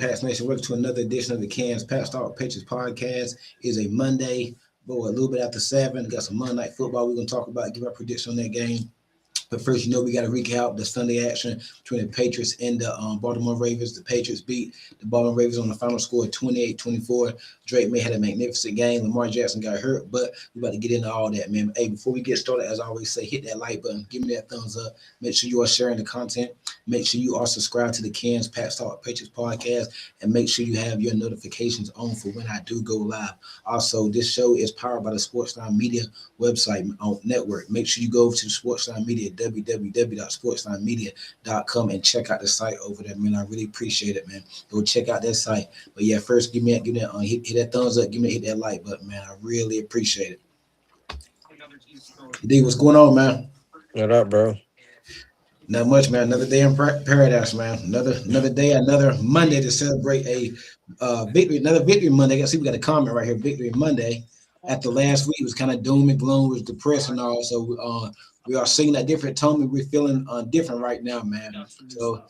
Pats Nation. Welcome to another edition of the Cans Pats Talk Patriots podcast. It's a Monday, but a little bit after 7. Got some Monday Night Football we're going to talk about, give our prediction on that game. But first, we got to recap the Sunday action between the Patriots and the Baltimore Ravens. The Patriots beat the Baltimore Ravens on the final score of 28-24. Drake May had a magnificent game. Lamar Jackson got hurt, but we're about to get into all that, man. Hey, before we get started, as I always say, hit that like button. Give me that thumbs up. Make sure you are sharing the content. Make sure you are subscribed to the Cans Pats Talk Patriots podcast. And make sure you have your notifications on for when I do go live. Also, this show is powered by the Sportsline Media website network. Make sure you go over to Sportsline Media, www.sportslinemedia.com, and check out the site over there, man. I really appreciate it, man. Go check out that site. But yeah, first hit that thumbs up, hit that like button, man. I really appreciate it. D, what's going on, man? What up, bro? Not much, man. Another day in paradise, man. Another day, another Monday to celebrate a victory. Another victory Monday. I see we got a comment right here. Victory Monday. After last week, it was kind of doom and gloom, it was depressing and all. So we are singing a different tone, and we're feeling different right now, man. So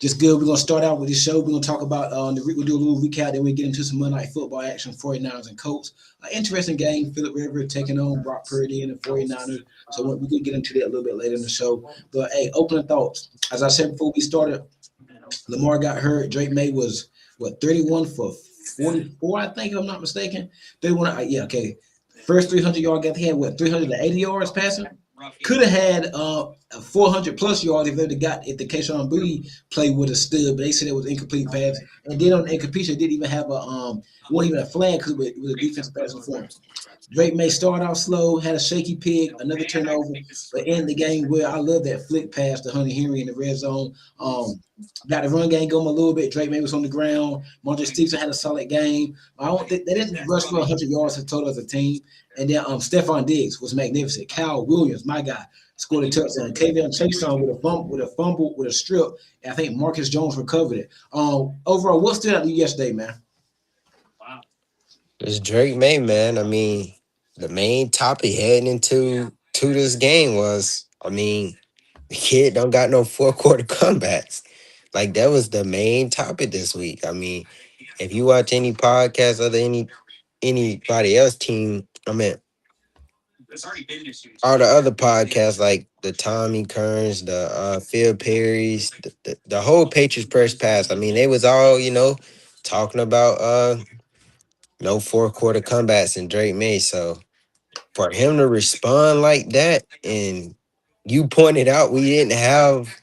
just good. We're gonna start out with this show. We're gonna talk about we'll do a little recap, then we get into some Monday Night Football action. 49ers and Colts. Interesting game. Phillip Rivers taking on Brock Purdy and the 49ers. So we can get into that a little bit later in the show. But hey, opening thoughts. As I said before we started, Lamar got hurt. Drake May was 31 for 44, I think, if I'm not mistaken. 31. Yeah, okay. First 300 yard got he had 380 yards passing. Could have had 400 plus yards if the Keyshawn Booty play would have stood, but they said it was incomplete pass. And then on the incompletion, it didn't even have wasn't even a flag because it was a defensive pass performance. Drake May started off slow, had a shaky pick, another turnover, but in the game where I love that flick pass to Hunter Henry in the red zone. Got the run game going a little bit. Drake May was on the ground. Marjorie Stevenson had a solid game. I don't think they didn't rush for 100 yards in total as a team. And then Stephon Diggs was magnificent. Kyle Williams, my guy, scored a touchdown. Tavion Chason with a fumble, with a strip. And I think Marcus Jones recovered it. Overall, what stood out to you yesterday, man? It's Drake May, man. I mean, the main topic heading into this game was, the kid don't got no fourth quarter comebacks. Like, that was the main topic this week. I mean, if you watch any podcast or anybody else team, all the other podcasts like the Tommy Kerns, the Phil Perry's, the whole Patriots press pass. They was all, talking about no fourth quarter comebacks in Drake May. So for him to respond like that, and you pointed out we didn't have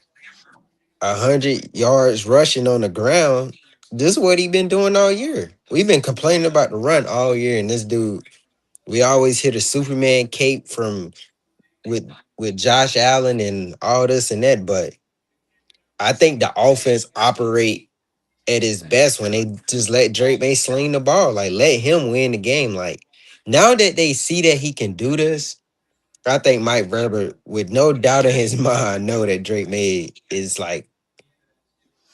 100 yards rushing on the ground. This is what he been doing all year. We've been complaining about the run all year, and this dude, we always hit a Superman cape with Josh Allen and all this and that, but I think the offense operate at his best when they just let Drake May sling the ball, like let him win the game. Like now that they see that he can do this, I think Mike Vrabel, with no doubt in his mind, know that Drake May is like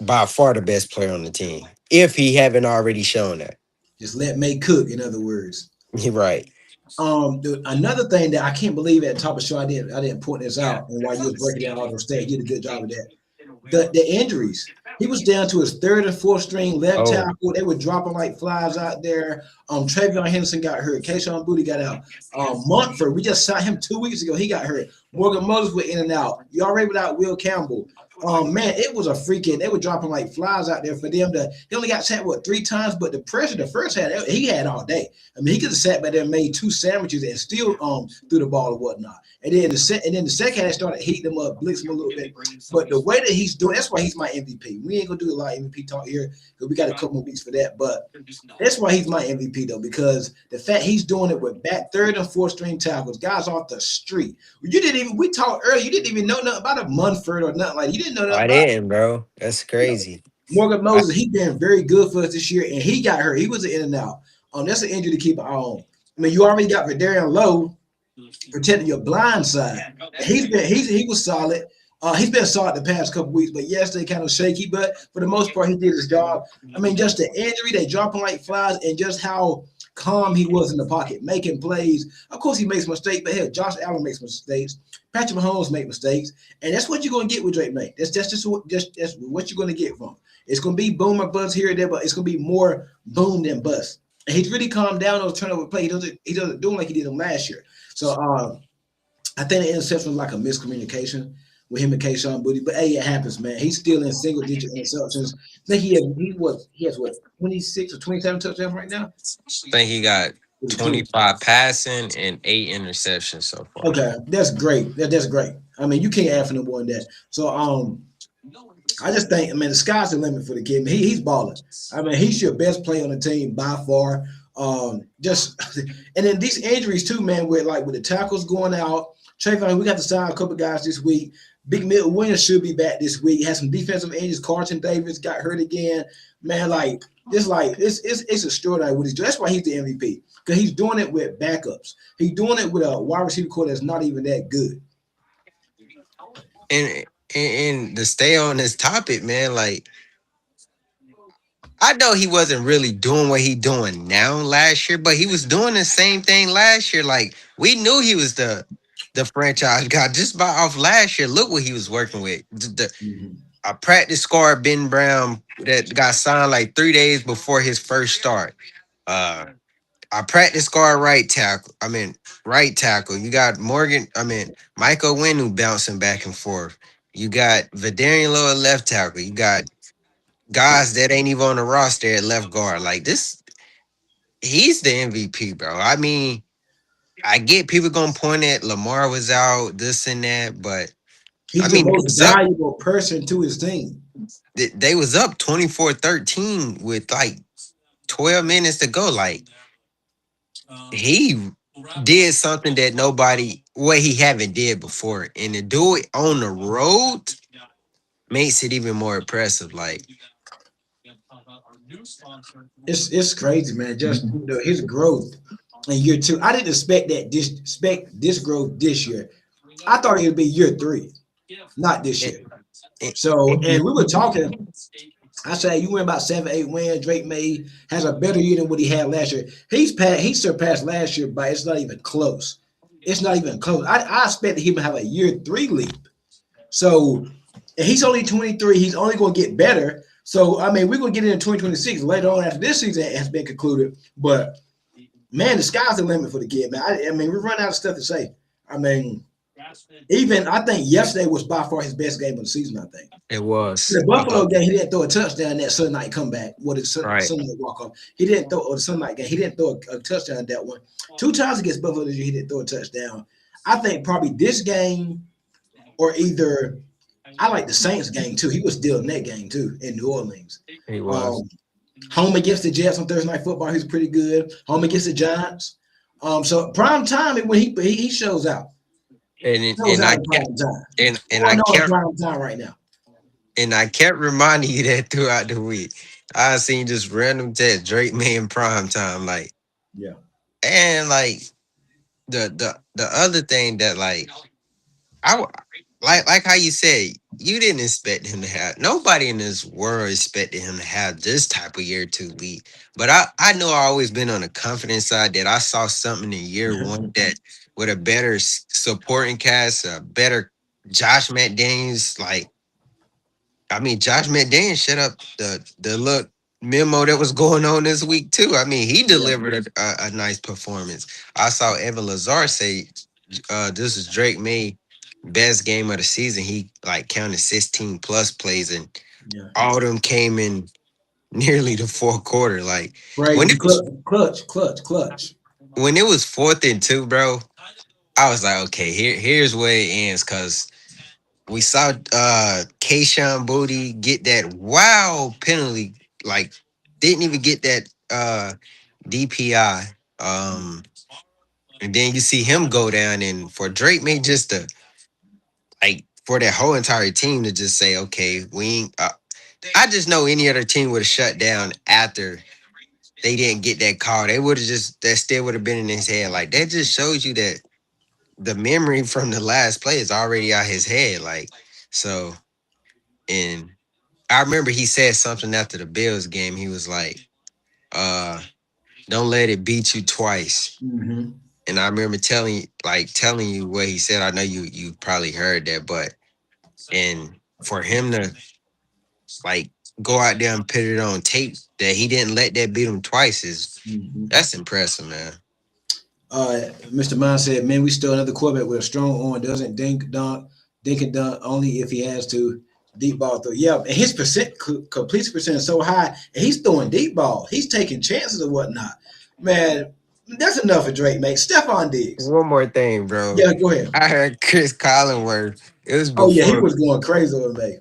by far the best player on the team, if he haven't already shown that. Just let May cook, in other words. You're right. Another thing that I can't believe at the top of the show, I didn't point this out, and while you was breaking down all those stats, you did a good job of that. The injuries. He was down to his third and fourth string left tackle. They were dropping like flies out there. Travion Henderson got hurt. Keyshawn Booty got out. Montford, we just saw him 2 weeks ago. He got hurt. Morgan Moses went in and out. You already without Will Campbell. Man, it was a freaking. They were dropping like flies out there for them. They only got sacked 3 times, but the pressure the first had he had all day. He could have sat back there and made 2 sandwiches and still threw the ball or whatnot. And then the second half started heating them up, blitzing them a little bit. But the way that he's doing, that's why he's my MVP. We ain't gonna do a lot of MVP talk here because we got a couple more weeks for that. But that's why he's my MVP though, because the fact he's doing it with back third and fourth string tackles, guys off the street. We talked earlier. You didn't even know nothing about a Munford or nothing like. You didn't know nothing. I didn't, bro. That's crazy. Morgan Moses, he's been very good for us this year, and he got hurt. He was in and out. That's an injury to keep an eye on. You already got Vidarian Lowe protecting your blind side. He was solid. He's been solid the past couple weeks, but yesterday kind of shaky. But for the most part, he did his job. Just the injury, they dropping like flies, and just how calm he was in the pocket, making plays. Of course, he makes mistakes, but hell, Josh Allen makes mistakes. Patrick Mahomes make mistakes, and that's what you're going to get with Drake May. That's what you're going to get from him. It's gonna be boom or bust here and there, but it's gonna be more boom than bust. And he's really calmed down those turnover play. He doesn't do them like he did them last year. So I think the interception was like a miscommunication with him and Kayshawn Booty. But hey, it happens, man. He's still in single digit interceptions. I think he has what 26 or 27 touchdowns right now. I think he got Was it 20? 25 passing and 8 interceptions so far. Okay, that's great. That's great. I mean, you can't ask for no more than that. So I just think, I mean, the sky's the limit for the kid. He's balling. I mean, he's your best player on the team by far. Just and then these injuries too, man. With the tackles going out, Trayvon, we got to sign a couple guys this week. Big Mill Williams should be back this week. Has some defensive injuries. Carlton Davis got hurt again. Man, it's extraordinary what he's doing. That's why he's the MVP because he's doing it with backups. He's doing it with a wide receiver core that's not even that good. And to stay on this topic, man, like I know he wasn't really doing what he doing now last year, but he was doing the same thing last year. Like we knew he was the franchise guy just by off last year. Look what he was working with. Mhm. A practice squad, Ben Brown, that got signed like 3 days before his first start. Uh, I practice guard right tackle. I mean, right tackle. You got Michael Winu bouncing back and forth. You got Vidarian Lower left tackle. You got guys that ain't even on the roster at left guard. Like this, he's the MVP, bro. I mean, I get people gonna point at Lamar was out, this and that, but I He's the mean, they most was up. valuable person to his team. They was up 24-13 with like 12 minutes to go. Like he did something that nobody what he haven't did before, and to do it on the road makes it even more impressive. Like It's crazy, man. Just his growth in year two. I didn't expect this growth this year. I thought it would be year three, not this it, year. it, So, and we were talking. I said you win about 7, 8 wins. Drake May has a better year than what he had last year. He surpassed last year, but it's not even close. It's not even close. I expected him to have a year three leap. So and he's only 23. He's only going to get better. So I mean, we're going to get into 2026 later on after this season has been concluded. But man, the sky's the limit for the kid, man. I mean, we run out of stuff to say. I mean, even I think yesterday was by far his best game of the season. I think. it was The Buffalo game, he didn't throw a touchdown that Sunday night comeback. What is right. Sunday night walk off? He didn't throw or the Sunday night game. He didn't throw a touchdown that one. 2 times against Buffalo this year, he didn't throw a touchdown. I think probably this game or either I like the Saints game too. He was still in that game too in New Orleans. He was. Um, home against the Jets on Thursday night football, he's pretty good. Home against the Giants. So prime time when he shows out. Shows And out I in kept prime time. and I 4-0 in kept prime time right now. and I kept reminding you that throughout the week. I seen just random text Drake man prime time, like Yeah. and like the other thing that I w- like how you said you didn't expect him to have nobody in this world expected him to have this type of year two lead. But I know I always been on the confidence side that I saw something in year one that with a better supporting cast, a better Josh McDaniels. Like I mean, Josh McDaniels shut up the look memo that was going on this week too. I mean, he Yeah. delivered a nice performance. I saw Evan Lazar say this is Drake May best game of the season. He like counted 16 plus plays, and Yeah. all of them came in nearly the fourth quarter. Like when Crazy. it was Clutch. when it was 4th and 2, bro, I was like, okay, here's where it ends because we saw Kayshawn Booty get that wow penalty, like didn't even get that DPI. And then you see him go down, and for Drake May just to like for that whole entire team to just say, okay, we ain't. I just know any other team would have shut down after they didn't get that call. They would have just that still would have been in his head. Like that just shows you that the memory from the last play is already out his head. Like so, and I remember he said something after the Bills game. He was like, don't let it beat you twice. Mm-hmm. And I remember telling you what he said. I know you probably heard that, but and for him to like go out there and put it on tape that he didn't let that beat him twice is Mhm. that's impressive, man. Mr. Mine said, "Man, we still another quarterback with a strong arm. Doesn't dink and dunk only if he has to deep ball through. Yeah, and his completion percent is so high, and he's throwing deep ball. He's taking chances and whatnot. Man, that's enough for Drake, mate. Stephon Diggs. One more thing, bro. Yeah, go ahead. I heard Chris Collinworth. It was Oh yeah, he before was going crazy over me.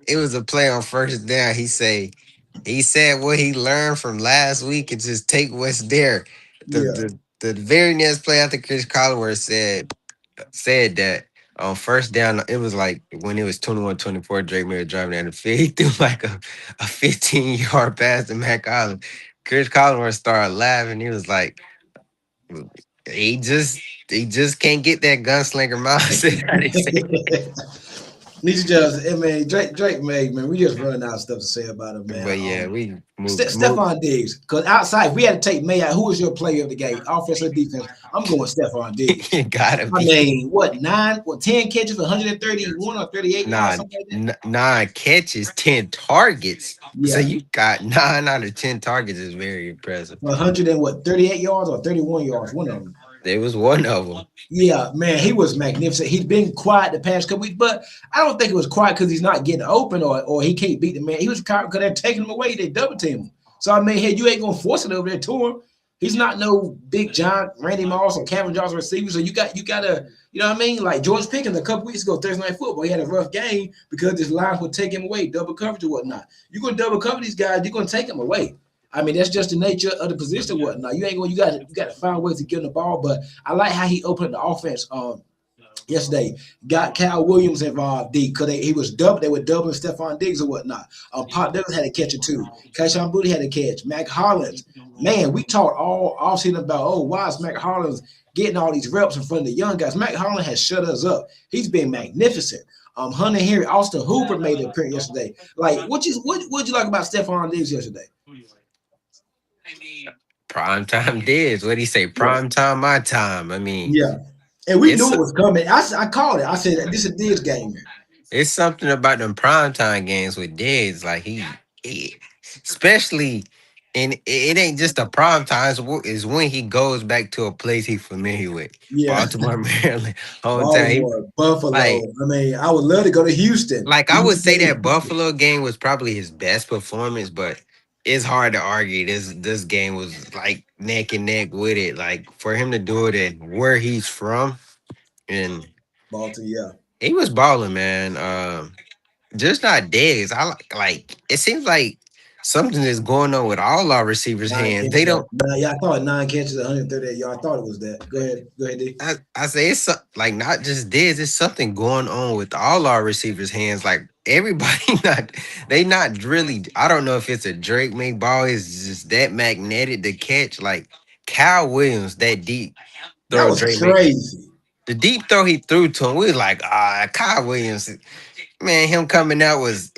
it was a play on first down. He said what he learned from last week and just take what's there. The Yeah. the the very next play after Chris Collinworth said that on first down, it was like when it was 21-24, Drake May was driving down the field. He threw like a 15-yard pass to Mac Allen. Chris Collinworth started laughing. He was like, he just he just can't get that gunslinger mindset. How they say. These just, I mean, Drake made, man, we just running out of stuff to say about him, man. But yeah, we move. Stephon Diggs, because outside, if we had to take May out, who was your player of the game, offense or defense? I'm going Stephon Diggs. It gotta I be. mean, what, 10 catches, 131 or 38 yards, Nah, something like that? 9 catches, 10 targets. So Yeah, you got 9 out of 10 targets is very impressive. 100 and what, 38 yards or 31 yards, one of them. There was one of them. Yeah, man, he was magnificent. He's been quiet the past couple weeks, but I don't think it was quiet because he's not getting open or he can't beat the man. He was quiet because they're taking him away. They double team him. So I mean, hey, you ain't gonna force it over there to him. He's not no big giant Randy Moss or Cameron Johnson receiver. So you gotta, you know what I mean? Like George Pickens a couple weeks ago, Thursday Night Football, he had a rough game because his lines would take him away, double coverage or whatnot. You're gonna double cover these guys, you're gonna take them away. I mean, that's just the nature of the position, whatnot. You ain't gonna, you gotta find ways to give him the ball. But I like how he opened the offense yesterday. Got Cal Williams involved, because he was double. They were doubling Stephon Diggs or whatnot. Pop Douglas had a catch or two. Kayshawn Booty had a catch. Mac Hollins, man, we talked all offseason about, why is Mac Hollins getting all these reps in front of the young guys? Mac Hollins has shut us up. He's been magnificent. Hunter Henry, Austin Hooper made an appearance yesterday. Like, what you like about Stephon Diggs yesterday? Prime time Diz. What do you say? Yeah. Prime time, my time. I mean, Yeah. And we it's knew it was coming. I called it. I said, this is this game, man. it's something about them prime time games with Diz. Like he especially, and it ain't just a prime time. It's when he goes back to a place he's familiar with. Yeah. Baltimore, Maryland, hometown. Baltimore, Buffalo. Like I mean, I would love to go to Houston. Like We I need would to go say to that Houston. Buffalo game was probably his best performance, but it's hard to argue this game was like neck and neck with it. Like for him to do it and where he's from, and Baltimore, yeah. he was balling, man. Just not Diggs. I like it seems like something is going on with all our receivers' Nine hands. They catches. don't. Yeah, I thought 9 catches, 138 yards. I thought it was that. Go ahead. Go ahead, D. I say it's like not just this, it's something going on with all our receivers' hands. Like everybody not they not really. I don't know if it's a Drake make ball is just that magnetic to catch. Like Kyle Williams, that deep That throw was Drake make. crazy. The deep throw he threw to him, we was like, Kyle Williams, man, him coming out was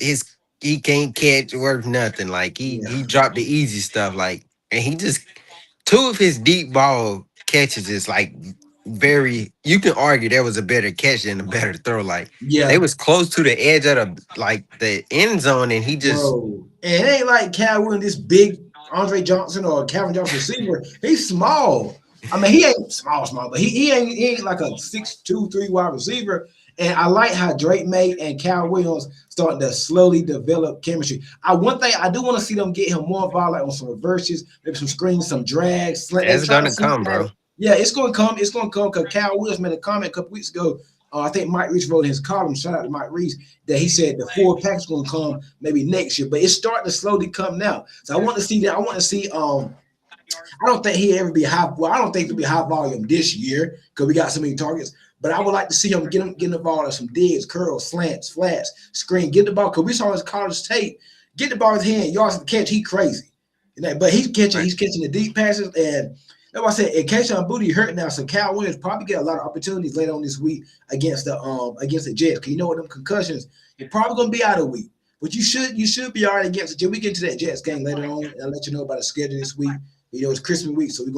he can't catch worth nothing. Like Yeah. he dropped the easy stuff, like, and he just two of his deep ball catches is like very. You can argue there was a better catch than a better throw. Like they Yeah. was close to the edge of the end zone, and he just Bro. And it ain't like Cal Williams, this big Andre Johnson or Calvin Johnson receiver. He's small. I mean, he ain't small, but he ain't like a 6'2", 3 wide receiver. And I like how Drake May and Cal Williams starting to slowly develop chemistry. One thing I do want to see them get him more involved, like on some reverses, maybe some screens, some drags. They that's trying to gonna see come, that. bro. Yeah, it's gonna come. It's gonna come because Cal Williams made a comment a couple weeks ago. I think Mike Reese wrote in his column. Shout out to Mike Reese that he said the full pack's gonna come maybe next year, but it's starting to slowly come now. So I want to see that. I want to see. I don't think he ever be high. Well, I don't think it'll be high volume this year because we got so many targets. But I would like to see him get the ball on some digs, curls, slants, flats, screen, get the ball. Because we saw his college tape, get the ball in his hand, yards to the catch. He crazy, but Right. he's catching the deep passes, and that's why I said in Kayshawn Booty hurt now. So Cal Williams probably get a lot of opportunities later on this week against the Jets. Because you know what, them concussions, you're probably gonna be out a week. But you should be all right against the Jets. We get to that Jets game later on. I'll let you know about the schedule this week. It's Christmas week, so we're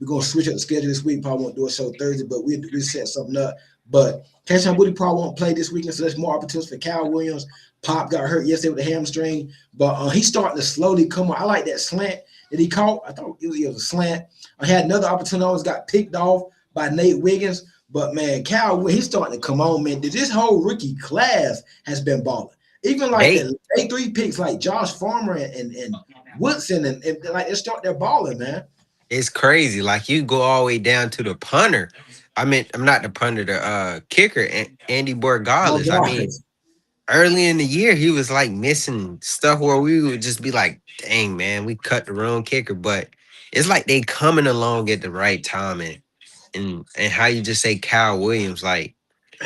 gonna switch up the schedule this week. Probably won't do a show Thursday, but we set something up. But Keyshawn Booty probably won't play this weekend, so there's more opportunities for Cal Williams. Pop got hurt yesterday with a hamstring, but he's starting to slowly come on. I like that slant that he caught. I thought it was a slant. I had another opportunity, almost got picked off by Nate Wiggins. But, man, Cal, he's starting to come on, man. This whole rookie class has been balling. Even like They the A3 picks like Josh Farmer and Woodson, and like they start their balling, man. it's crazy. Like you go all the way down to the punter. I mean, I'm not the punter, the kicker, Andy Oh, Borregales. I mean, guys. early in the year, he was like missing stuff where we would just be like, dang, man, we cut the wrong kicker. But it's like they coming along at the right time. And how you just say Kyle Williams, like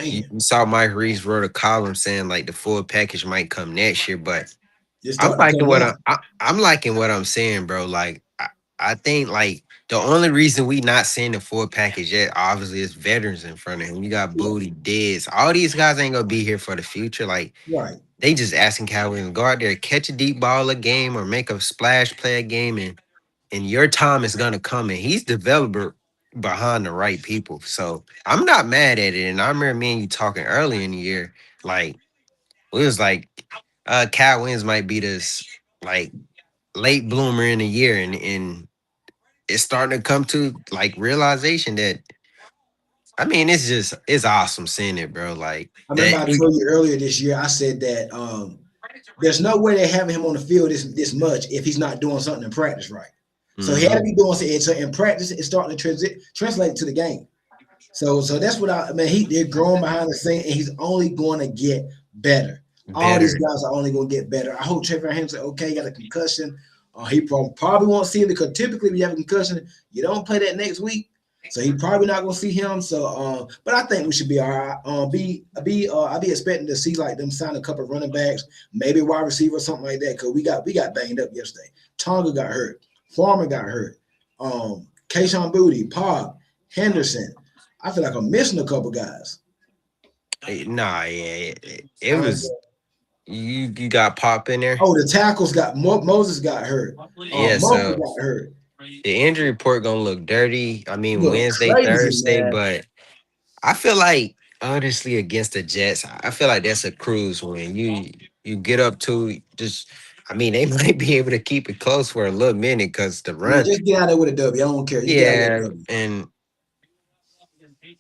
you Man, saw Mike Reese wrote a column saying like the full package might come next year. But it's I'm starting to liking come what now. I'm liking what I'm saying, bro. Like I think like the only reason we not seeing the full package yet, obviously, is veterans in front of him. You got Yeah, Booty, Diz. All these guys ain't gonna be here for the future. Like right. they just asking Cal Williams go out there, catch a deep ball a game or make a splash play a game, and your time is gonna come. And he's developer behind the right people. So I'm not mad at it. And I remember me and you talking early in the year, like we was like, Cal Williams might be this like late bloomer in the year, and it's starting to come to like realization that I mean it's awesome seeing it, bro. Like I remember that. I told you earlier this year, I said that there's no way they're having him on the field this much if he's not doing something in practice right. So he had to Mhm. be doing something. So in practice, it's starting to translate to the game. So that's what I mean. They're growing behind the scene, and he's only going to get better. All these Better. guys are only going to get better. I hope Trevor Henderson, okay, he got a concussion. He probably won't see it because typically when you have a concussion, you don't play that next week. So he probably not going to see him. So, but I think we should be all right. I'll be expecting to see like them sign a couple of running backs, maybe a wide receiver or something like that. Because we got banged up yesterday. Tonga got hurt. Farmer got hurt. Kayshawn Booty, Pop, Henderson. I feel like I'm missing a couple guys. Nah, yeah, it Um, was you got Pop in there. the tackles got Moses got hurt. Yeah, Monkey so got hurt. the injury report gonna look dirty. I mean Look Wednesday, crazy, Thursday, man. but I feel like honestly against the Jets, I feel like that's a cruise win. You get up to just I mean they might be able to keep it close for a little minute because the Yeah, run, just get out there with a W. I don't care. Just get out there with yeah, a W. and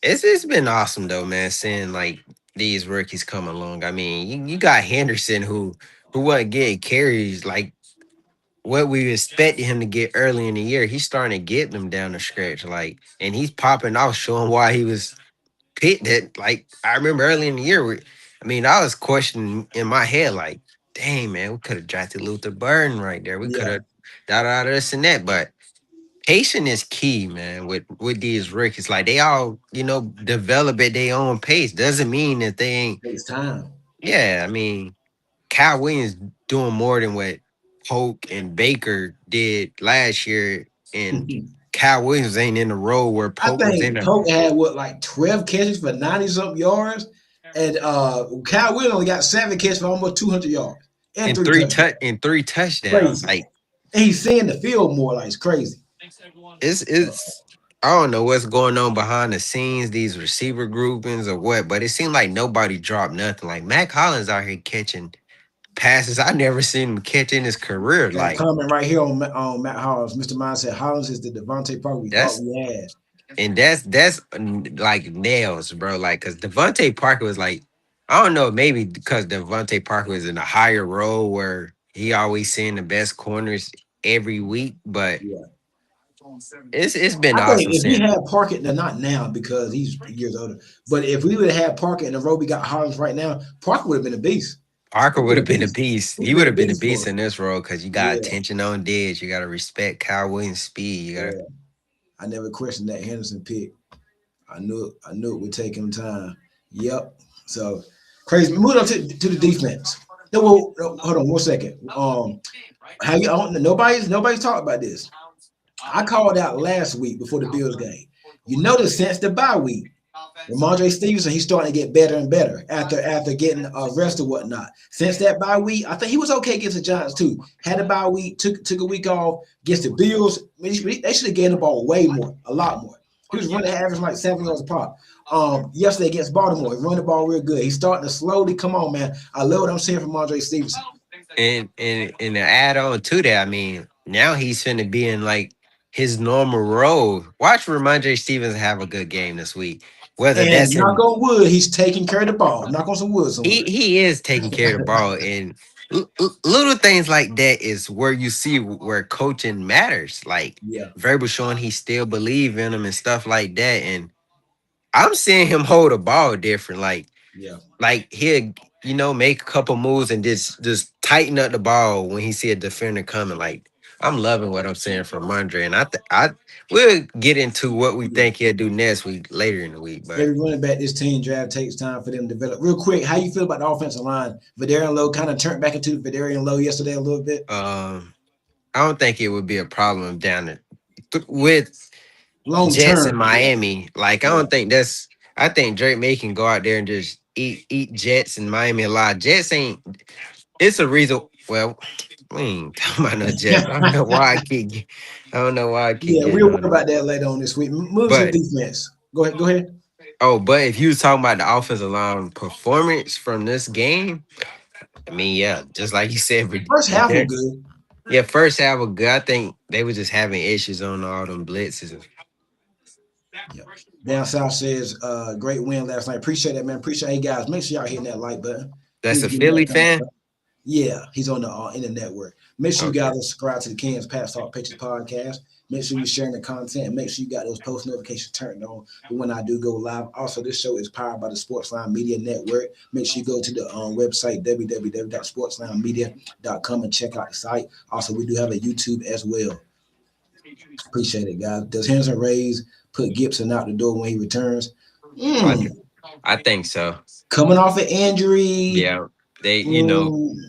it's been awesome though, man, seeing like these rookies come along. I mean, you got Henderson who wasn't getting carries like what we expected him to get early in the year. He's starting to get them down the stretch, like, and he's popping off, showing why he was picked. That like I remember early in the year, I mean, I was questioning in my head, like, dang man, we could have drafted Luther Burden right there. We could Yeah, have da this and that, but patience is key, man. With these rookies, like they all, develop at their own pace. Doesn't mean that they ain't. takes time. Yeah, I mean, Kyle Williams doing more than what Polk and Baker did last year, and Kyle Williams ain't in the role where I Polk was in think a Polk had what like 12 catches for 90 something yards, and Kyle Williams only got 7 catches for almost 200 yards and and 3 touchdowns. three touchdowns. Crazy. Like And he's seeing the field more. Like it's crazy. it's I don't know what's going on behind the scenes, these receiver groupings or what, but it seemed like nobody dropped nothing. Like Mac Hollins out here catching passes I never seen him catch in his career. Got a Like comment right here on Matt Hollins. Mr. Mine said Hollins is the Devontae Parker we thought that's we had. like nails, bro. Like, cause Devontae Parker was like, I don't know, maybe because Devontae Parker was in a higher role where he always seeing the best corners every week, but Yeah. it's been I think awesome if we seeing. had Parker, now not now because he's years older, but if we would have had Parker in the row we got Hollins right now, Parker would have been a beast. Parker He'd would been a have been a beast. beast. He'd He been would a have been a beast beast for us. in this role because you got Yeah, attention on Diz. You got to respect Kyle Williams' speed. You got to yeah. I never questioned that Henderson pick. I knew it would take him time. Yep. So crazy. Moving on to the defense. No, well, no, hold on 1 second. How you? Nobody's talking about this. I called out last week before the Bills game. You notice since the bye week, Ramondre Stevenson, he's starting to get better and better after getting rest or whatnot. Since that bye week, I think he was okay against the Giants too. Had a bye week, took a week off against the Bills. They should have gained the ball way more, a lot more. He was running average like 7 yards a pop. Yesterday against Baltimore, he run the ball real good. He's starting to slowly come on, man. I love what I'm seeing from Andre Stevenson. And to add on to that, I mean, now he's finna be in like his normal role. Watch Ramondre Stevens have a good game this week. Whether And that's knock in on wood, he's taking care of the ball. Knock on some wood somewhere. he is taking care of the ball, and little things like that is where you see where coaching matters. Like Yeah, verbal showing he still believe in him and stuff like that. And I'm seeing him hold a ball different. yeah. Like he'll make a couple moves and just tighten up the ball when he see a defender coming. Like I'm loving what I'm seeing from Mondre, and I we'll get into what we Yeah. think he'll do next week later in the week. But Every running back this team draft takes time for them to develop. Real quick, how you feel about the offensive line? Vidarian Lowe kind of turned back into Vidarian Lowe yesterday a little bit. I don't think it would be a problem down there with Long Jets in term, yeah, Miami. Like I yeah. don't think that's. I think Drake May can go out there and just eat Jets in Miami a lot. Jets ain't. It's a reason. Well, we ain't talking about no Jets. I don't know why I keep. I don't know why I keep Yeah, getting we'll worry on them. about that later on this week. Move to the But defense. Go ahead. Go ahead. but if you was talking about the offensive line performance from this game, I mean, yeah, just like you said, First half was good. yeah, first half was good. I think they were just having issues on all them blitzes. Yeah. Down South says, great win last night. Appreciate that, man. Appreciate it. Hey, guys, make sure y'all hitting that like button. That's Please a give me that Philly thumbs fan. up. Yeah, he's on the in the network. Make sure you Okay. guys are subscribed to the Kansas Pass Talk Pictures podcast. Make sure you're sharing the content and make sure you got those post notifications turned on for when I do go live. Also, this show is powered by the Sportsline Media Network. Make sure you go to the website www.sportslinemedia.com and check out the site. Also, we do have a YouTube as well. Appreciate it, guys. Does Henderson Rays put Gibson out the door when he returns? I, Mm, I think so. coming off an injury. Yeah, they Mm, yeah.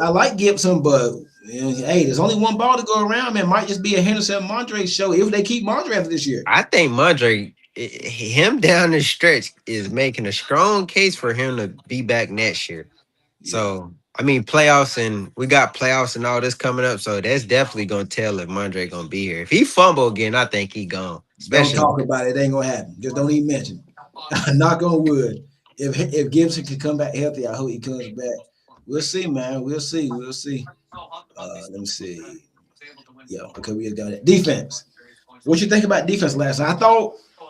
I like Gibson, but hey, there's only one ball to go around. Man, might just be a Henderson Mondre show if they keep Mondre after this year. I think Mondre, him down the stretch is making a strong case for him to be back next year. Yeah, So I mean, playoffs and we got playoffs and all this coming up. So that's definitely gonna tell if Mondre gonna be here. If he fumble again, I think he gone. don't Especially talk about it. It ain't gonna happen. Just don't even mention it. Knock on wood. If Gibson can come back healthy, I hope he comes back. We'll see, man. We'll see. We'll see. Let me see. Yeah, because we got it. Defense. What you think about defense last night?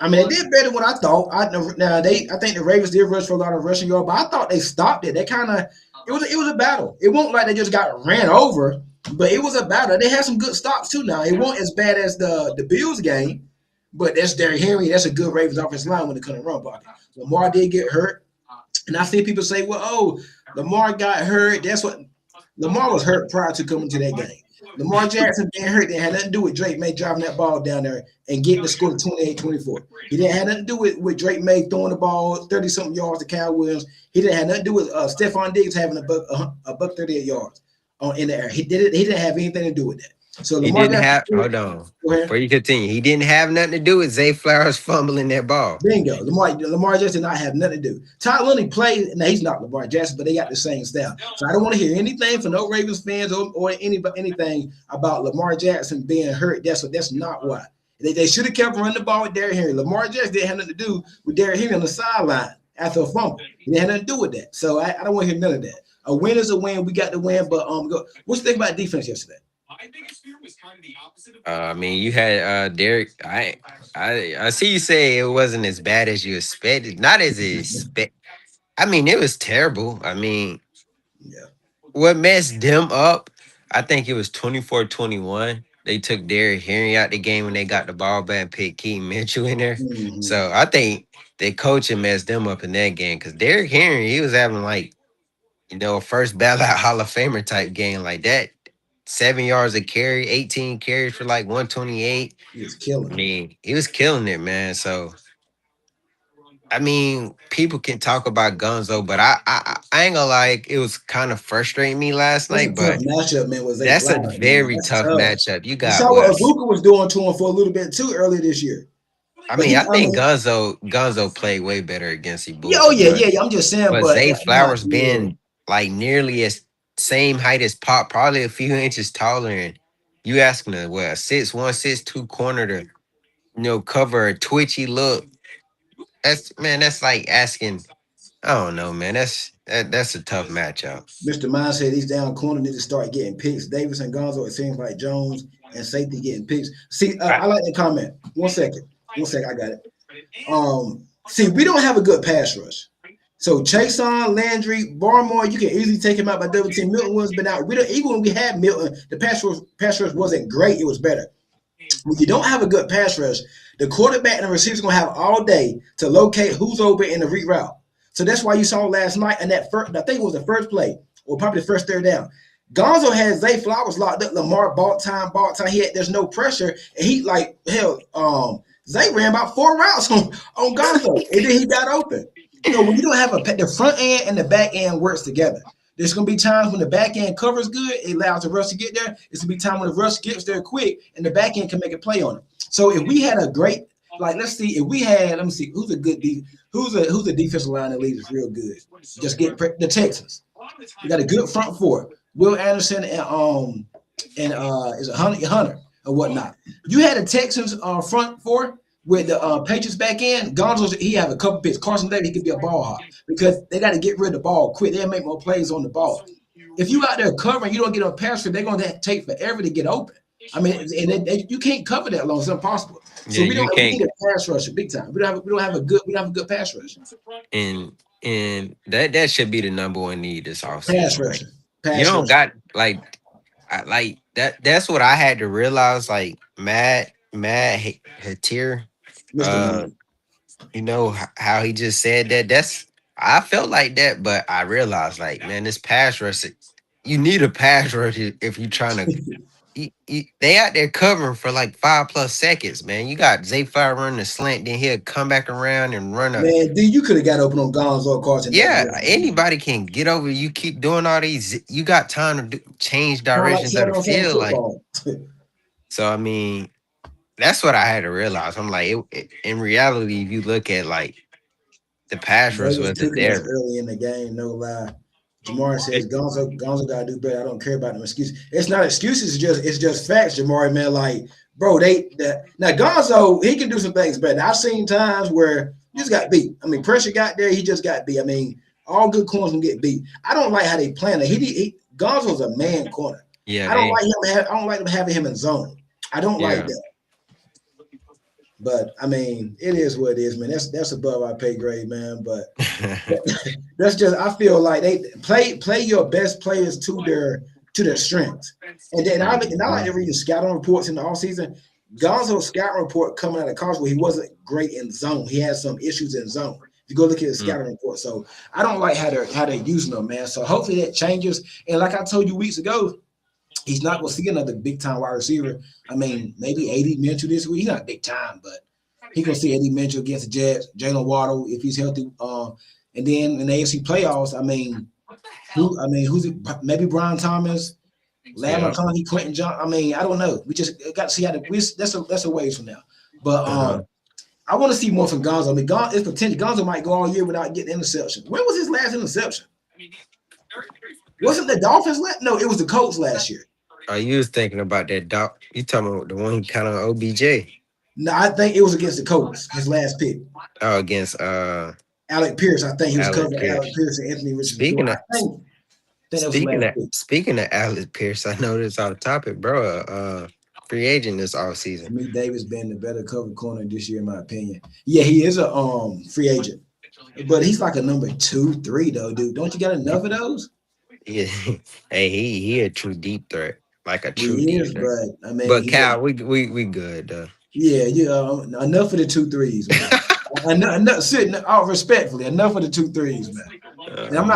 I mean, they did better than what I thought. I think the Ravens did rush for a lot of rushing yards, but I thought they stopped it. They kind of, it was a battle. It wasn't like they just got ran over, but it was a battle. They had some good stops too. Now it wasn't as bad as the Bills game, but that's Derrick Henry. That's a good Ravens offensive line when it comes to run blocking. Lamar did get hurt, and I see people say, "Well, oh, Lamar got hurt." That's what Lamar was hurt prior to coming to that game. Lamar Jackson being hurt didn't have nothing to do with Drake May driving that ball down there and getting the score to 28-24. He didn't have nothing to do with Drake May throwing the ball 30-something yards to Cal Williams. He didn't have nothing to do with Stephon Diggs having a buck 38 yards in the air. He didn't have anything to do with that. So he Lamar didn't Jackson, have. Hold on, go ahead. before you continue, he didn't have nothing to do with Zay Flowers fumbling that ball. Bingo. Lamar Jackson did not have nothing to do. Todd Lundy played. Now he's not Lamar Jackson, but they got the same style. So I don't want to hear anything from no Ravens fans or anything about Lamar Jackson being hurt. That's not why. They should have kept running the ball with Derrick Henry. Lamar Jackson didn't have nothing to do with Derrick Henry on the sideline after a fumble. He didn't have nothing to do with that. So I don't want to hear none of that. A win is a win. We got the win, but what you think about defense yesterday? I mean, you had Derek. I see you say it wasn't as bad as you expected. Not as expect. I mean, it was terrible. I mean, Yeah. what messed them up? I think it was 24-21. They took Derrick Henry out the game when they got the ball back and picked Keaton Mitchell in there. Mm-hmm. So I think their coaching messed them up in that game because Derrick Henry, he was having like a first ballot Hall of Famer type game like that. 7 yards a carry, 18 carries for like 128. He was I killing it. mean, he was killing it, man. So I mean, people can talk about Gonzo, but I ain't gonna lie, it was kind of frustrating me last That's a night. tough But matchup, man, with Zay that's a Flowers, man. very That's tough tough. matchup. You You got saw what what? Azuka was doing to him for a little bit too earlier this year. I But mean, I I think mean, Gonzo played way better against yeah, oh Ibuka, yeah, but yeah, yeah. I'm just saying, but but Zay that's not, Flowers yeah, being like nearly as same height as Pop, probably a few inches taller, and you asking a what, a 6'1", 6'2" corner to cover a twitchy look. That's like asking. I don't know, man. That's a tough matchup. Mr. Mind said these down corner need to start getting picks. Davis and Gonzo, it seems like Jones and safety getting picks. See, I like that comment. 1 second. 1 second, I got it. See, we don't have a good pass rush. So Chason, Landry, Barmore, you can easily take him out by double team. Milton was been out. We don't, even when we had Milton, the pass rush wasn't great. It was better. When you don't have a good pass rush, the quarterback and the receiver's gonna have all day to locate who's open in the reroute. So that's why you saw last night in that first, I think it was the first play, or probably the first third down. Gonzo had Zay Flowers locked up. Lamar ball time. There's no pressure, and he like hell. Zay ran about 4 routes on Gonzo, and then he got open. So when you don't have the front end and the back end works together. There's going to be times when the back end covers good, it allows the rush to get there. It's going to be time when the rush gets there quick, and the back end can make a play on it. So if we had a great, like, let's see, if we had, let me see, who's a defensive line that leads us real good? Just get the Texans. We got a good front four, Will Anderson and is it Hunter or whatnot. You had the Texans front four with the Patriots back in. Gonzo's, he have a couple picks. Carson Davis, he could be a ball hawk because they got to get rid of the ball quick. They'll make more plays on the ball. If you out there covering, you don't get on pass, they're going to take forever to get open. I mean, and you can't cover that long. It's impossible. So we need a pass rusher big time. We don't have a good pass rusher. And that should be the number one need this offseason. Pass rusher. You don't got like that. That's what I had to realize. Like Matt Hatir, you know how he just said that. I felt like that, but I realized like, man, this pass rush. You need a pass rush if you're trying to. They out there covering for like 5+ seconds, man. You got Zay Flower running a slant, then he'll come back around and run a. Man, dude, you could have got open on Gonzo Carson. Yeah, anybody can get over. You keep doing all these. You got time to change directions of the field, like. So I mean, that's what I had to realize. I'm like, in reality, if you look at like the pass rush wasn't there early in the game. No lie. Jamari says Gonzo gotta do better. I don't care about them excuses. It's not excuses. It's just facts, Jamari, man. Like, bro, now Gonzo, he can do some things better. I've seen times where he just got beat. I mean, pressure got there. He just got beat. I mean, all good corners can get beat. I don't like how they plan it. Gonzo's a man corner. Yeah, I don't like them having him in zone. I don't like that. But I mean, it is what it is, man. That's above our pay grade, man. But that's just, I feel like they play your best players to their strengths. And then I like to read the scouting reports in the offseason. Gonzo's scouting report coming out of college where he wasn't great in zone. He had some issues in zone. If you go look at his scouting report. So I don't like how they're using them, man. So hopefully that changes. And like I told you weeks ago, he's not going to see another big-time wide receiver. I mean, maybe A.D. Mitchell this week. He's not big time, but he's going to see A.D. Mitchell against the Jets, Jalen Waddle if he's healthy. And then in the AFC playoffs, who's it? Maybe Brian Thomas, Lamar McConkey, Quentin John. I mean, I don't know. We just got to see how that's a ways from now. But I want to see more from Gonzo. I mean, it's potential. Gonzo might go all year without getting interception. When was his last interception? Wasn't the Dolphins No, it was the Colts last year. Oh, you was thinking about that dog. You talking about the one he kind of OBJ? No, I think it was against the Colts, his last pick. Oh, against Alec Pierce. I think he was covering Alec Pierce and Anthony Richardson. Speaking of Alec Pierce, I know this off topic, bro. Free agent this offseason. Me, Davis been the better cover corner this year, in my opinion. Yeah, he is a free agent, but he's like a number 2, 3 though, dude. Don't you got enough of those? Yeah, hey, he a true deep threat, like a true deep threat. But I mean, Cal, we good though. Yeah, enough of the 2 3s, man. Respectfully, enough of the 2 3s, man. And I'm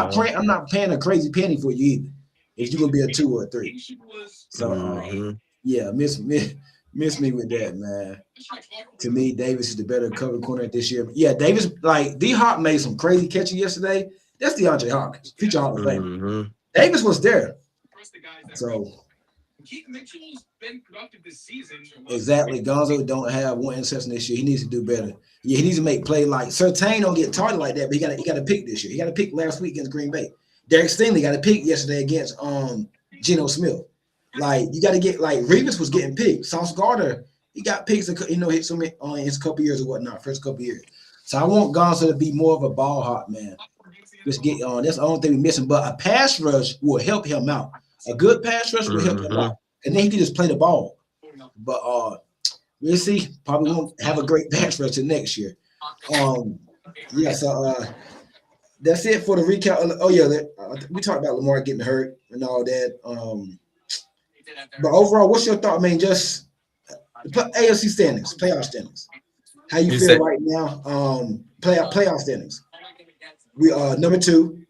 not paying a crazy penny for you either. If you're gonna be a 2 or a 3, so yeah, miss me with that, man. To me, Davis is the better cover corner this year. Yeah, Davis, like D-Hop made some crazy catches yesterday. That's DeAndre Hopkins, future Hall of Fame. Davis was there. So exactly, Gonzo don't have 1 interception this year. He needs to do better. Yeah, he needs to make play like Surtain don't get targeted like that, but he got to pick this year. He got to pick last week against Green Bay. Derek Stingley got to pick yesterday against Geno Smith. Like you got to get like Revis was getting picked. Sauce Gardner He got picks, hit some in his couple years or whatnot, first couple years. So I want Gonzo to be more of a ball hawk, man. Just get on. That's the only thing we're missing. But a pass rush will help him out. A good pass rush will help him out. And then he can just play the ball. But we'll see. Probably won't have a great pass rush next year. So that's it for the recap. Oh yeah, we talked about Lamar getting hurt and all that. But overall, what's your thought? I mean, just AFC standings, playoff standings. How you feel right now? Playoff standings. We are number 2.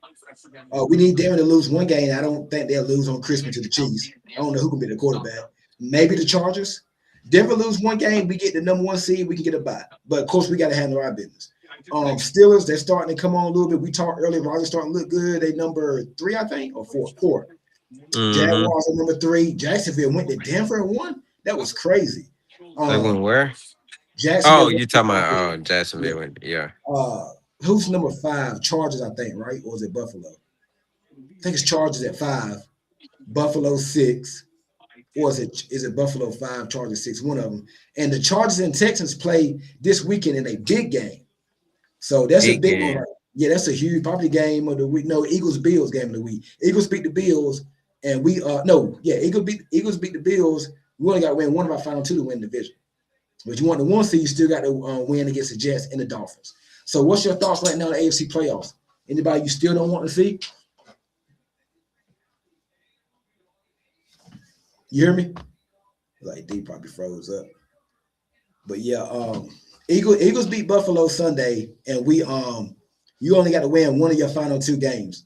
We need Denver to lose one game. I don't think they'll lose on Christmas to the Chiefs. I don't know who can be the quarterback. Maybe the Chargers. Denver lose one game, we get the number 1 seed, we can get a bye. But of course, we got to handle our business. Steelers, they're starting to come on a little bit. We talked earlier, Rodgers starting to look good. They number 3, I think, or 4. Jaguars are number 3. Jacksonville went to Denver and won. That was crazy. They went where? Jacksonville. Oh, you talking about Jacksonville? Yeah. Who's number 5? Chargers, I think, right? Or is it Buffalo? I think it's Chargers at 5, Buffalo 6, or is it Buffalo 5, Chargers 6? One of them. And the Chargers and Texans play this weekend in a big game. So that's a big one. Right? Yeah, that's a huge, probably game of the week. No, Eagles-Bills game of the week. Eagles beat the Bills, and Eagles beat the Bills. We only got to win one of our final 2 to win the division. But you want the 1 seed, you still got to win against the Jets and the Dolphins. So what's your thoughts right now on the AFC playoffs? Anybody you still don't want to see? You hear me? Like D probably froze up. But yeah, Eagles beat Buffalo Sunday, and we you only got to win one of your final 2 games.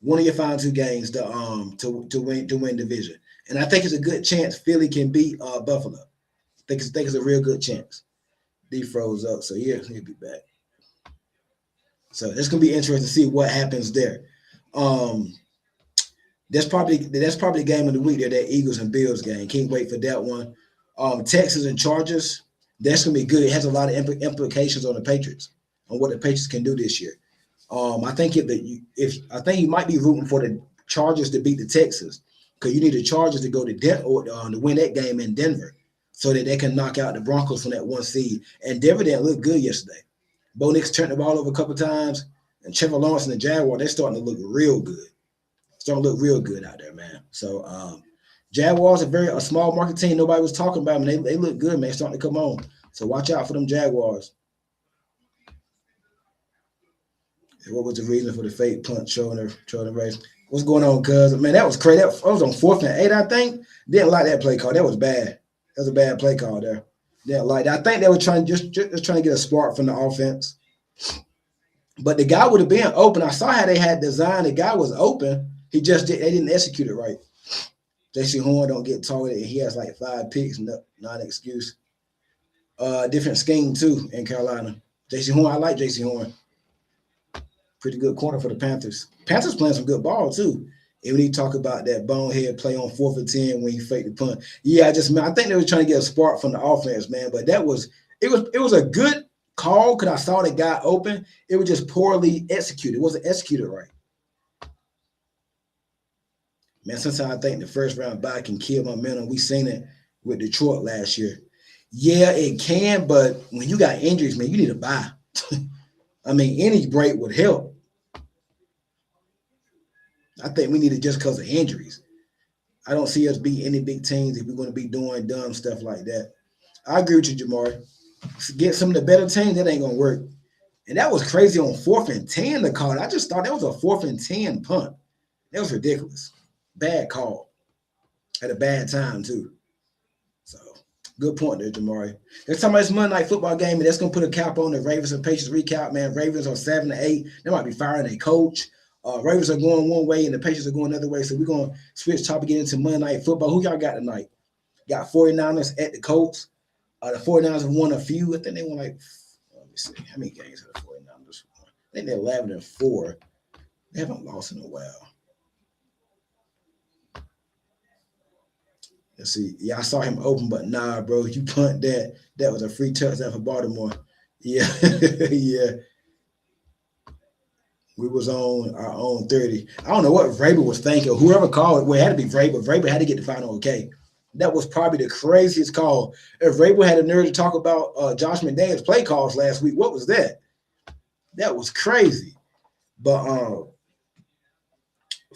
One of your final 2 games to win division. And I think it's a good chance Philly can beat Buffalo. I think it's a real good chance. D froze up, so yeah, he'll be back. So it's gonna be interesting to see what happens there. That's probably the game of the week there, that Eagles and Bills game. Can't wait for that one. Texans and Chargers, that's gonna be good. It has a lot of implications on the Patriots, on what the Patriots can do this year. I think you might be rooting for the Chargers to beat the Texans, because you need the Chargers to go to to win that game in Denver, so that they can knock out the Broncos from that 1 seed. And Denver didn't look good yesterday. Bo Nix turned the ball over a couple of times, and Trevor Lawrence and the Jaguars, they're starting to look real good. Starting to look real good out there, man. So Jaguars are a small market team. Nobody was talking about them. They look good, man. Starting to come on. So watch out for them Jaguars. And what was the reason for the fake punt showing the race? What's going on, cuz? Man, that was crazy. That was on 4th and 8, I think. Didn't like that play call. That was bad. That was a bad play call there. Didn't like that. I think they were trying to get a spark from the offense. But the guy would have been open. I saw how they had designed. The guy was open. They didn't execute it right. J.C. Horn don't get targeted. He has like 5 picks. Not an excuse. Different scheme too in Carolina. J.C. Horn, I like J.C. Horn. Pretty good corner for the Panthers. Panthers playing some good ball too. And when you talk about that bonehead play on 4th and 10 when he faked the punt, yeah, I think they were trying to get a spark from the offense, man. But it was a good call, because I saw the guy open. It was just poorly executed. It wasn't executed right. Man, sometimes I think the first round bye can kill momentum. We seen it with Detroit last year. Yeah, it can, but when you got injuries, man, you need a bye. I mean, any break would help. I think we need it just because of injuries. I don't see us beat any big teams if we're going to be doing dumb stuff like that. I agree with you, Jamari. Get some of the better teams, that ain't going to work. And that was crazy on 4th and 10 to call. I just thought that was a 4th and 10 punt. That was ridiculous. Bad call at a bad time, too. So, good point there, Jamari. They're talking about this Monday Night Football game, and that's going to put a cap on the Ravens and Patriots recap, man. Ravens are 7-8. They might be firing a coach. Ravens are going one way, and the Patriots are going another way. So, we're going to switch topic, get into Monday Night Football. Who y'all got tonight? Got 49ers at the Colts. The 49ers have won a few. I think they won let me see. How many games have the 49ers won? I think they're 11-4. They haven't lost in a while. Let's see. Yeah, I saw him open, but nah, bro. You punt that. That was a free touchdown for Baltimore. Yeah. Yeah. We was on our own 30. I don't know what Vrabel was thinking. Whoever called it, well, it had to be Vrabel. Vrabel had to get the final okay. That was probably the craziest call. If Rabel had a nerve to talk about Josh McDaniels' play calls last week, what was that? That was crazy. But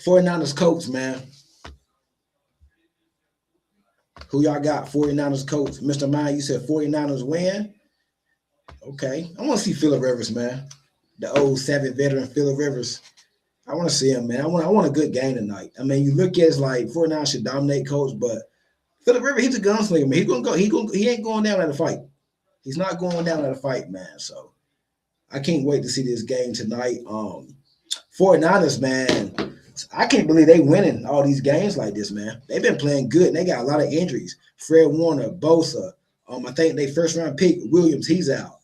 49ers Colts, man. Who y'all got? 49ers Colts. Mr. Mind, you said 49ers win. Okay. I want to see Phillip Rivers, man. The old Savage veteran Phillip Rivers. I want to see him, man. I want a good game tonight. I mean, you look at it's like 49ers should dominate Colts, but Phillip Rivers, he's a gunslinger, man. He's gonna go. He ain't going down at a fight. He's not going down at a fight, man. So I can't wait to see this game tonight. 49ers, man. I can't believe they winning all these games like this, man. They've been playing good, and they got a lot of injuries. Fred Warner, Bosa. I think they first round pick Williams, he's out.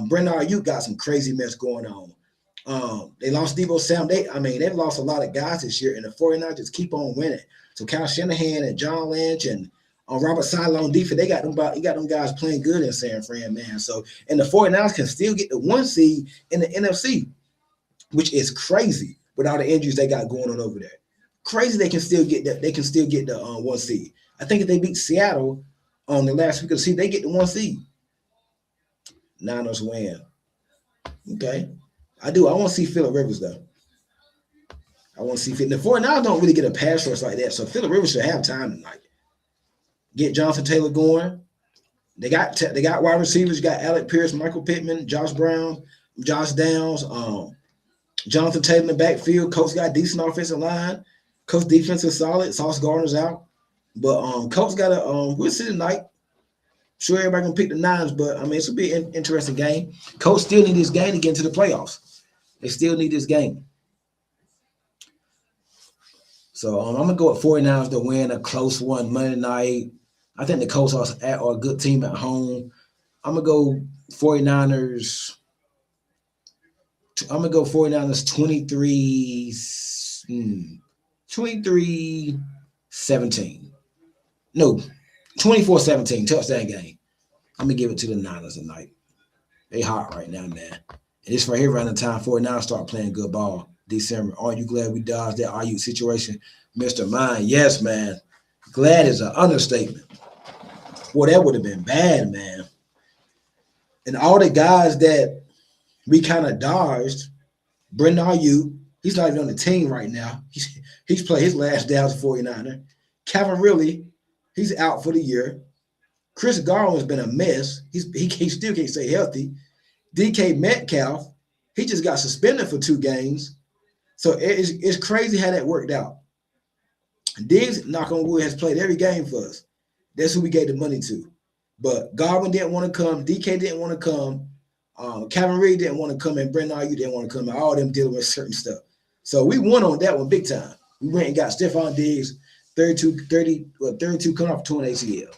Brendan Ayuk got some crazy mess going on. They lost Deebo Samuel. They've lost a lot of guys this year, and the 49ers just keep on winning. So Kyle Shanahan and John Lynch and Robert Saleh on defense, they got them guys playing good in San Fran, man. So, and the 49ers can still get the 1 seed in the NFC, which is crazy with all the injuries they got going on over there. Crazy they can still get that. They can still get the 1 seed. I think if they beat Seattle on the last week of the season, they get the 1 seed. Niners win. Okay. I do. I want to see Phillip Rivers, though. I want to see Phillip. The 49ers don't really get a pass rush like that, so Phillip Rivers should have time tonight. Get Jonathan Taylor going. They got wide receivers. You got Alec Pierce, Michael Pittman, Josh Brown, Josh Downs, Jonathan Taylor in the backfield. Coach got decent offensive line. Coach defense is solid. Sauce Gardner's out. But Coach got we'll see tonight. Sure, everybody gonna pick the Niners, but this will be an interesting game. Coach still need this game to get into the playoffs. They still need this game. So I'm gonna go with 49ers to win a close one Monday night. I think the Colts are a good team at home. I'm gonna go 49ers. I'm gonna go 49ers 23-17. No, 24-17 touchdown game. I'm gonna give it to the Niners tonight. They hot right now, man. And this right here around the time 49ers start playing good ball. December. Aren't you glad we dodged that RU situation, Mr. Mind? Yes, man. Glad is an understatement. Boy, that would have been bad, man. And all the guys that we kind of dodged, Brendan Ayuk, he's not even on the team right now. He's played his last day as a 49er. Calvin Ridley, he's out for the year. Chris Garland's been a mess. He still can't stay healthy. DK Metcalf, he just got suspended for 2 games. So it's crazy how that worked out. Diggs, knock on wood, has played every game for us. That's who we gave the money to. But Godwin didn't want to come. DK didn't want to come. Calvin Ridley didn't want to come, and Brendan Ayuk didn't want to come. All of them dealing with certain stuff. So we won on that one big time. We went and got Stephon Diggs, 32 coming off torn ACL.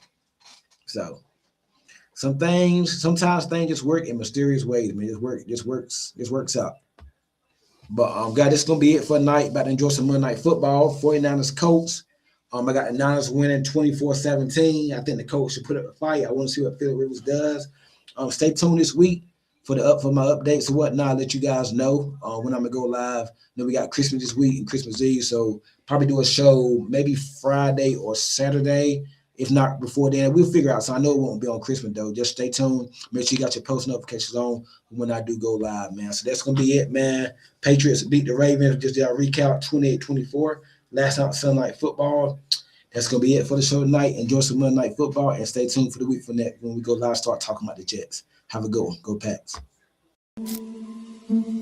So sometimes things just work in mysterious ways. This works out. But guys, this is gonna be it for tonight. About to enjoy some Monday Night Football. 49ers Colts. I got the Niners winning 24-17. I think the Colts should put up a fight. I want to see what Phillip Rivers does. Stay tuned this week for my updates and whatnot. I'll let you guys know when I'm gonna go live. Then we got Christmas this week and Christmas Eve, so probably do a show maybe Friday or Saturday. If not before then, we'll figure out. So I know it won't be on Christmas though. Just stay tuned. Make sure you got your post notifications on when I do go live, man. So that's gonna be it, man. Patriots beat the Ravens. Just did a recap 28-24. Last night Sunday Night Football. That's gonna be it for the show tonight. Enjoy some Monday Night Football and stay tuned for the week from that when we go live. Start talking about the Jets. Have a good one. Go Pats.